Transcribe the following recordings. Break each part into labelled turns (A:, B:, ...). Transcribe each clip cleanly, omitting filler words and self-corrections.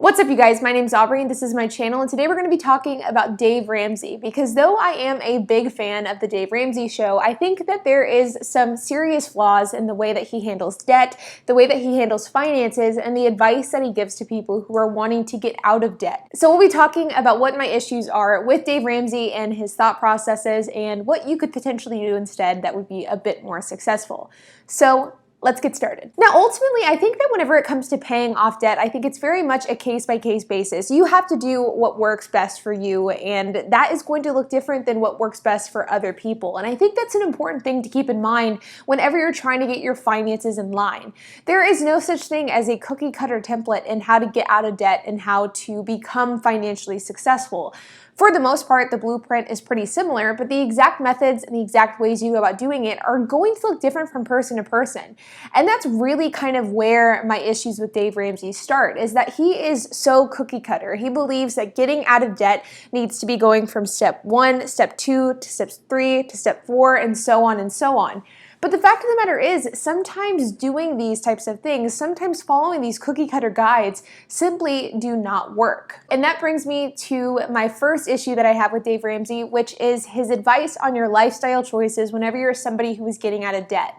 A: What's up, you guys? My name's Aubrey and this is my channel, and today we're going to be talking about Dave Ramsey, because though I am a big fan of the Dave Ramsey show, I think that there is some serious flaws in the way that he handles debt, the way that he handles finances, and the advice that he gives to people who are wanting to get out of debt. So we'll be talking about what my issues are with Dave Ramsey and his thought processes, and what you could potentially do instead that would be a bit more successful. So let's get started. Now, ultimately, I think that whenever it comes to paying off debt, I think it's very much a case-by-case basis. You have to do what works best for you, and that is going to look different than what works best for other people. And I think that's an important thing to keep in mind whenever you're trying to get your finances in line. There is no such thing as a cookie-cutter template in how to get out of debt and how to become financially successful. For the most part, the blueprint is pretty similar, but the exact methods and the exact ways you go about doing it are going to look different from person to person. And that's really kind of where my issues with Dave Ramsey start, is that he is so cookie cutter. He believes that getting out of debt needs to be going from step 1, step 2, to step 3, to step 4, and so on and so on. But the fact of the matter is, sometimes doing these types of things, sometimes following these cookie cutter guides simply do not work. And that brings me to my first issue that I have with Dave Ramsey, which is his advice on your lifestyle choices whenever you're somebody who is getting out of debt.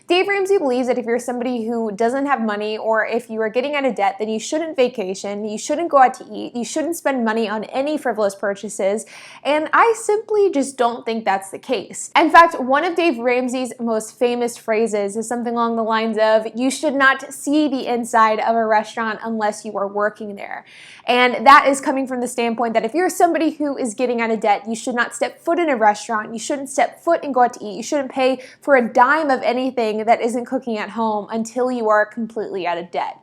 A: Dave Ramsey believes that if you're somebody who doesn't have money, or if you are getting out of debt, then you shouldn't vacation, you shouldn't go out to eat, you shouldn't spend money on any frivolous purchases, and I simply just don't think that's the case. In fact, one of Dave Ramsey's most famous phrases is something along the lines of, "You should not see the inside of a restaurant unless you are working there." And that is coming from the standpoint that if you're somebody who is getting out of debt, you should not step foot in a restaurant, you shouldn't step foot and go out to eat, you shouldn't pay for a dime of anything that isn't cooking at home until you are completely out of debt.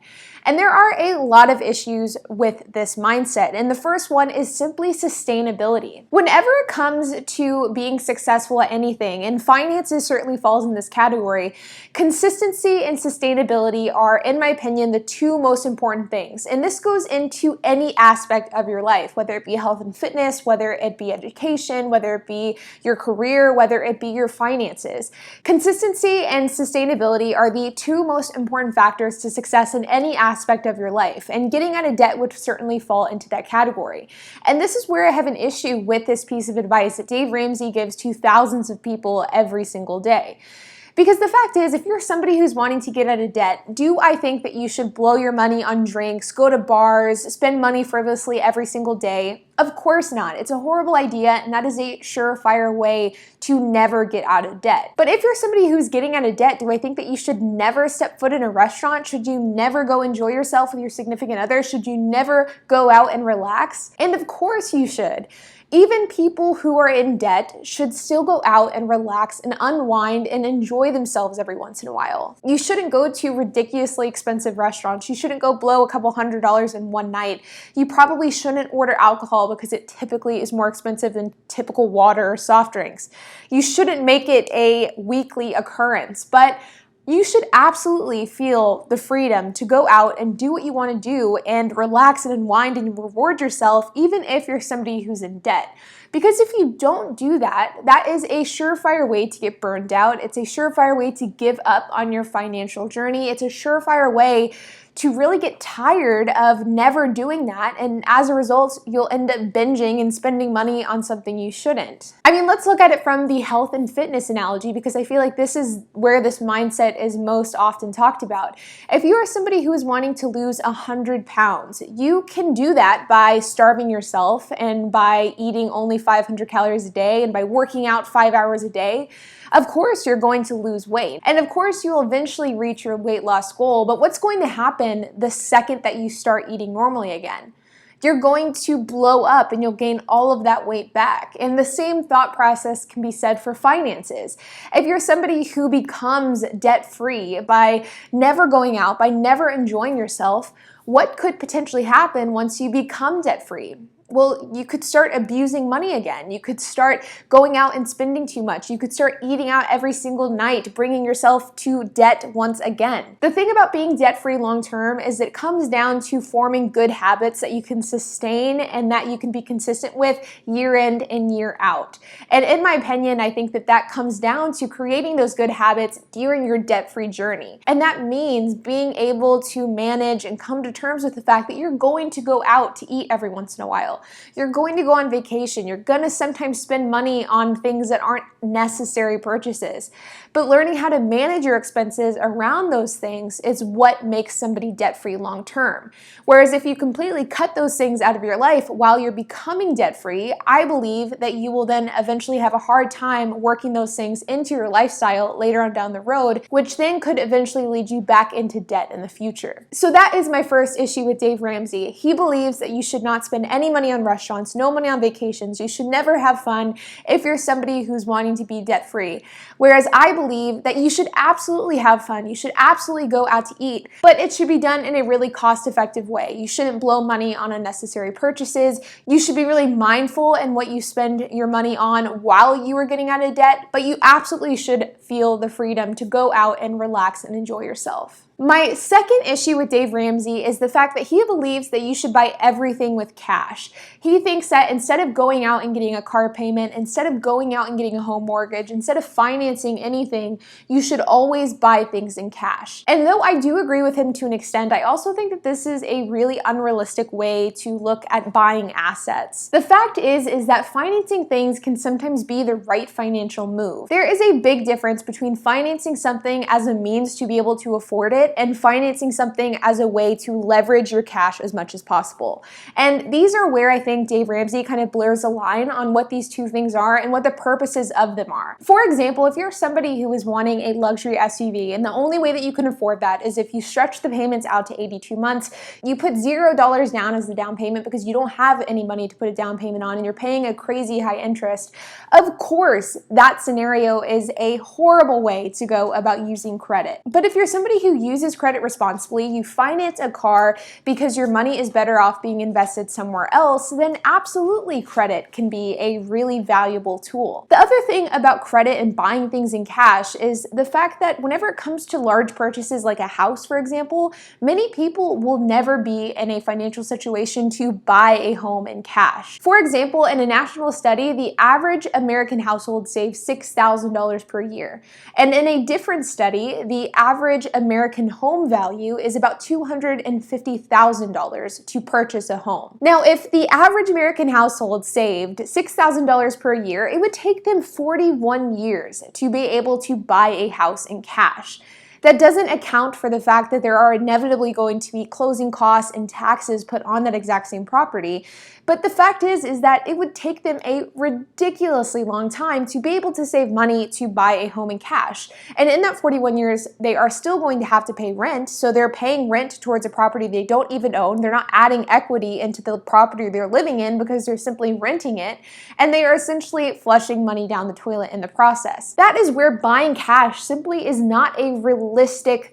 A: And there are a lot of issues with this mindset, and the first one is simply sustainability. Whenever it comes to being successful at anything, and finances certainly falls in this category, consistency and sustainability are, in my opinion, the two most important things. And this goes into any aspect of your life, whether it be health and fitness, whether it be education, whether it be your career, whether it be your finances. Consistency and sustainability are the two most important factors to success in any aspect of your life, and getting out of debt would certainly fall into that category. And this is where I have an issue with this piece of advice that Dave Ramsey gives to thousands of people every single day. Because the fact is, if you're somebody who's wanting to get out of debt, do I think that you should blow your money on drinks, go to bars, spend money frivolously every single day? Of course not. It's a horrible idea, and that is a surefire way to never get out of debt. But if you're somebody who's getting out of debt, do I think that you should never step foot in a restaurant? Should you never go enjoy yourself with your significant other? Should you never go out and relax? And of course you should. Even people who are in debt should still go out and relax and unwind and enjoy themselves every once in a while. You shouldn't go to ridiculously expensive restaurants. You shouldn't go blow a couple $100s in one night. You probably shouldn't order alcohol because it typically is more expensive than typical water or soft drinks. You shouldn't make it a weekly occurrence, but you should absolutely feel the freedom to go out and do what you want to do and relax and unwind and reward yourself, even if you're somebody who's in debt. Because if you don't do that, that is a surefire way to get burned out. It's a surefire way to give up on your financial journey. It's a surefire way to really get tired of never doing that, and as a result, you'll end up binging and spending money on something you shouldn't. I mean, let's look at it from the health and fitness analogy, because I feel like this is where this mindset is most often talked about. If you are somebody who is wanting to lose 100 pounds, you can do that by starving yourself and by eating only 500 calories a day and by working out 5 hours a day. Of course, you're going to lose weight. And of course, you'll eventually reach your weight loss goal. But what's going to happen the second that you start eating normally again? You're going to blow up and you'll gain all of that weight back. And the same thought process can be said for finances. If you're somebody who becomes debt-free by never going out, by never enjoying yourself, what could potentially happen once you become debt-free? Well, you could start abusing money again. You could start going out and spending too much. You could start eating out every single night, bringing yourself to debt once again. The thing about being debt-free long-term is it comes down to forming good habits that you can sustain and that you can be consistent with year in and year out. And in my opinion, I think that that comes down to creating those good habits during your debt-free journey. And that means being able to manage and come to terms with the fact that you're going to go out to eat every once in a while. You're going to go on vacation. You're going to sometimes spend money on things that aren't necessary purchases. But learning how to manage your expenses around those things is what makes somebody debt-free long-term. Whereas if you completely cut those things out of your life while you're becoming debt-free, I believe that you will then eventually have a hard time working those things into your lifestyle later on down the road, which then could eventually lead you back into debt in the future. So that is my first issue with Dave Ramsey. He believes that you should not spend any money on restaurants, no money on vacations. You should never have fun if you're somebody who's wanting to be debt-free. Whereas I believe that you should absolutely have fun. You should absolutely go out to eat, but it should be done in a really cost-effective way. You shouldn't blow money on unnecessary purchases. You should be really mindful in what you spend your money on while you are getting out of debt, but you absolutely should feel the freedom to go out and relax and enjoy yourself. My second issue with Dave Ramsey is the fact that he believes that you should buy everything with cash. He thinks that instead of going out and getting a car payment, instead of going out and getting a home mortgage, instead of financing anything, you should always buy things in cash. And though I do agree with him to an extent, I also think that this is a really unrealistic way to look at buying assets. The fact is that financing things can sometimes be the right financial move. There is a big difference between financing something as a means to be able to afford it and financing something as a way to leverage your cash as much as possible. And these are where I think Dave Ramsey kind of blurs the line on what these two things are and what the purposes of them are. For example, if you're somebody who is wanting a luxury SUV and the only way that you can afford that is if you stretch the payments out to 82 months, you put $0 down as the down payment because you don't have any money to put a down payment on and you're paying a crazy high interest, of course that scenario is a horrible way to go about using credit. But if you're somebody who uses credit responsibly, you finance a car because your money is better off being invested somewhere else, then absolutely credit can be a really valuable tool. The other thing about credit and buying things in cash is the fact that whenever it comes to large purchases like a house, for example, many people will never be in a financial situation to buy a home in cash. For example, in a national study, the average American household saves $6,000 per year. And in a different study, the average American home value is about $250,000 to purchase a home. Now, if the average American household saved $6,000 per year, it would take them 41 years to be able to buy a house in cash. That doesn't account for the fact that there are inevitably going to be closing costs and taxes put on that exact same property. But the fact is that it would take them a ridiculously long time to be able to save money to buy a home in cash. And in that 41 years, they are still going to have to pay rent. So they're paying rent towards a property they don't even own. They're not adding equity into the property they're living in because they're simply renting it. And they are essentially flushing money down the toilet in the process. That is where buying cash simply is not a realistic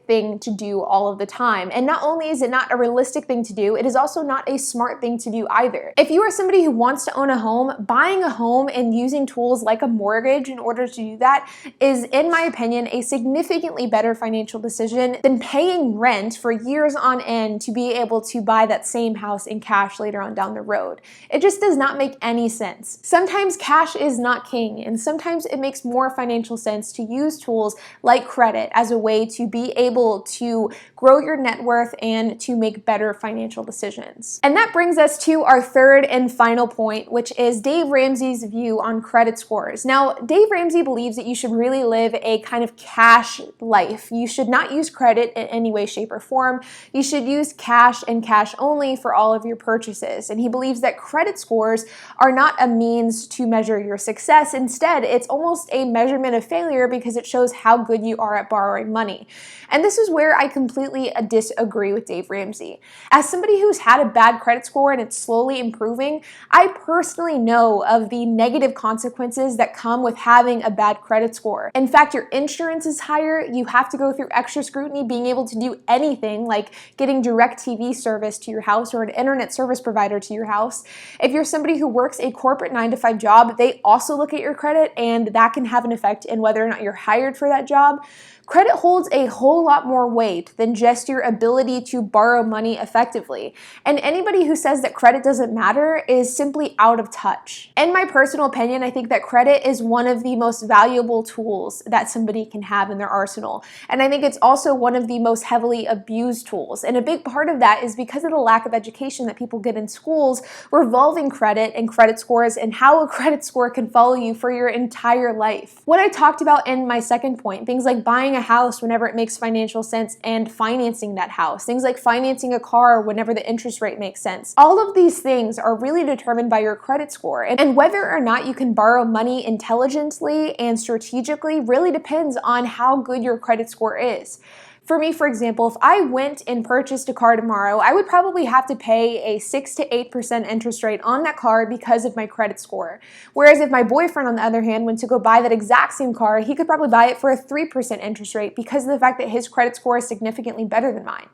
A: thing to do all of the time. And not only is it not a realistic thing to do, it is also not a smart thing to do either. If you are somebody who wants to own a home, buying a home and using tools like a mortgage in order to do that is, in my opinion, a significantly better financial decision than paying rent for years on end to be able to buy that same house in cash later on down the road. It just does not make any sense. Sometimes cash is not king, and sometimes it makes more financial sense to use tools like credit as a way to be able to grow your net worth and to make better financial decisions. And that brings us to our third and final point, which is Dave Ramsey's view on credit scores. Now, Dave Ramsey believes that you should really live a kind of cash life. You should not use credit in any way, shape, or form. You should use cash and cash only for all of your purchases. And he believes that credit scores are not a means to measure your success. Instead, it's almost a measurement of failure because it shows how good you are at borrowing money. money. And this is where I completely disagree with Dave Ramsey. As somebody who's had a bad credit score and it's slowly improving, I personally know of the negative consequences that come with having a bad credit score. In fact, your insurance is higher, you have to go through extra scrutiny being able to do anything like getting direct TV service to your house or an internet service provider to your house. If you're somebody who works a corporate 9-to-5 job, they also look at your credit, and that can have an effect in whether or not you're hired for that job. Credit holds a whole lot more weight than just your ability to borrow money effectively. And anybody who says that credit doesn't matter is simply out of touch. In my personal opinion, I think that credit is one of the most valuable tools that somebody can have in their arsenal. And I think it's also one of the most heavily abused tools. And a big part of that is because of the lack of education that people get in schools revolving credit and credit scores and how a credit score can follow you for your entire life. What I talked about in my second point, things like buying a house whenever it makes financial sense and financing that house. Things like financing a car whenever the interest rate makes sense. All of these things are really determined by your credit score. And whether or not you can borrow money intelligently and strategically really depends on how good your credit score is. For me, for example, if I went and purchased a car tomorrow, I would probably have to pay a 6 to 8% interest rate on that car because of my credit score. Whereas if my boyfriend, on the other hand, went to go buy that exact same car, he could probably buy it for a 3% interest rate because of the fact that his credit score is significantly better than mine.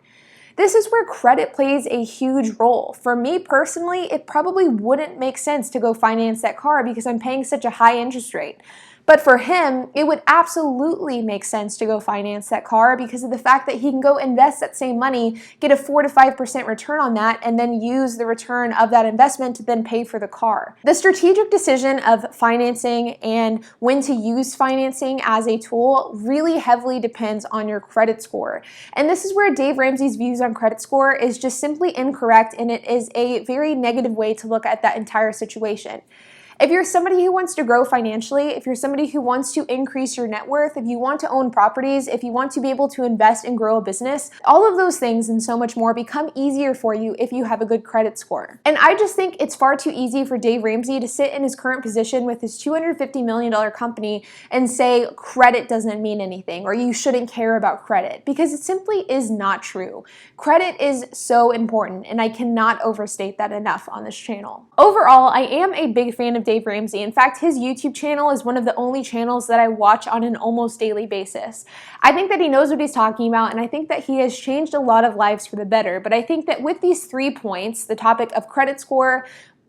A: This is where credit plays a huge role. For me personally, it probably wouldn't make sense to go finance that car because I'm paying such a high interest rate. But for him, it would absolutely make sense to go finance that car because of the fact that he can go invest that same money, get a 4 to 5% return on that, and then use the return of that investment to then pay for the car. The strategic decision of financing and when to use financing as a tool really heavily depends on your credit score. And this is where Dave Ramsey's views on credit score is just simply incorrect, and it is a very negative way to look at that entire situation. If you're somebody who wants to grow financially, if you're somebody who wants to increase your net worth, if you want to own properties, if you want to be able to invest and grow a business, all of those things and so much more become easier for you if you have a good credit score. And I just think it's far too easy for Dave Ramsey to sit in his current position with his $250 million company and say credit doesn't mean anything or you shouldn't care about credit, because it simply is not true. Credit is so important, and I cannot overstate that enough on this channel. Overall, I am a big fan of Dave Ramsey. In fact, his YouTube channel is one of the only channels that I watch on an almost daily basis. I think that he knows what he's talking about, and I think that he has changed a lot of lives for the better. But I think that with these 3 points, the topic of credit score,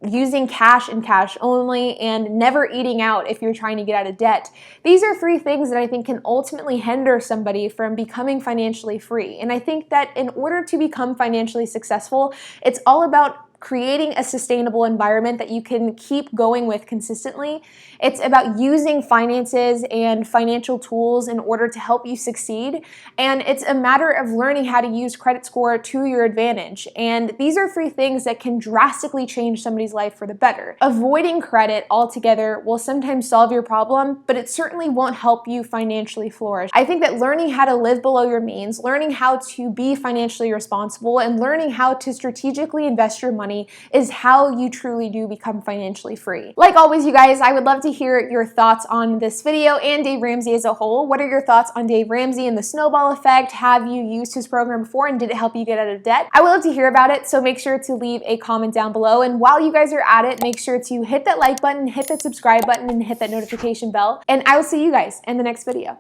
A: using cash and cash only, and never eating out if you're trying to get out of debt. These are 3 things that I think can ultimately hinder somebody from becoming financially free. And I think that in order to become financially successful, it's all about creating a sustainable environment that you can keep going with consistently. It's about using finances and financial tools in order to help you succeed. And it's a matter of learning how to use credit score to your advantage. And these are 3 things that can drastically change somebody's life for the better. Avoiding credit altogether will sometimes solve your problem, but it certainly won't help you financially flourish. I think that learning how to live below your means, learning how to be financially responsible, and learning how to strategically invest your money is how you truly do become financially free. Like always, you guys, I would love to hear your thoughts on this video and Dave Ramsey as a whole. What are your thoughts on Dave Ramsey and the snowball effect? Have you used his program before, and did it help you get out of debt? I would love to hear about it, so make sure to leave a comment down below. And while you guys are at it, make sure to hit that like button, hit that subscribe button, and hit that notification bell. And I will see you guys in the next video.